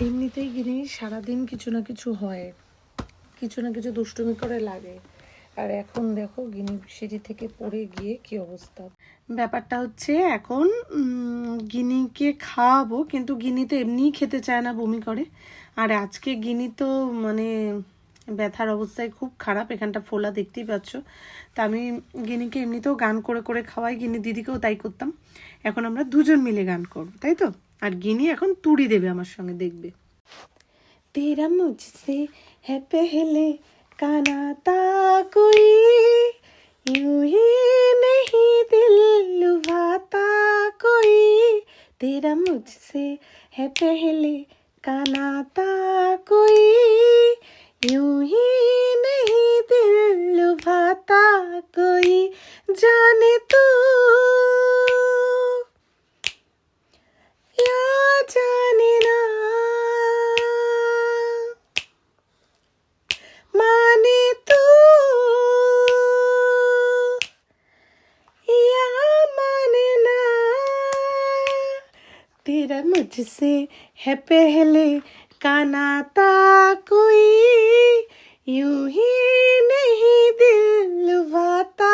এমনিতেই গিনি সারাদিন কিছু না কিছু হয়, কিছু না কিছু দুষ্টুমি করে লাগে। আর এখন দেখো গিনি সিঁড়ি থেকে পড়ে গিয়ে কি অবস্থা। ব্যাপারটা হচ্ছে এখন গিনিকে খাওয়াবো, কিন্তু গিনি তো এমনিই খেতে চায় না, বমি করে। আর আজকে গিনি তো মানে ব্যথার অবস্থায় খুব খারাপ, এখানটা ফোলা দেখতেই পাচ্ছ। তা আমি গিনিকে এমনিতেও গান করে করে খাওয়াই, গিনি দিদিকেও তাই করতাম। এখন আমরা দুজন মিলে গান করব, তাই তো? আর গিনি এখন তুড়ি দেবে আমার সঙ্গে, দেখবে। तेरा मुझसे है पहले का नाता कोई, यूं ही नहीं दिल लुभाता कोई। तेरा मुझसे है पहले का नाता कोई, यूं ही नहीं दिल लुभाता कोई। जाने तू या जाने ना, माने तू या माने ना, तेरा मुझसे है पहले का नाता कोई, यूं ही नहीं दिल लुभाता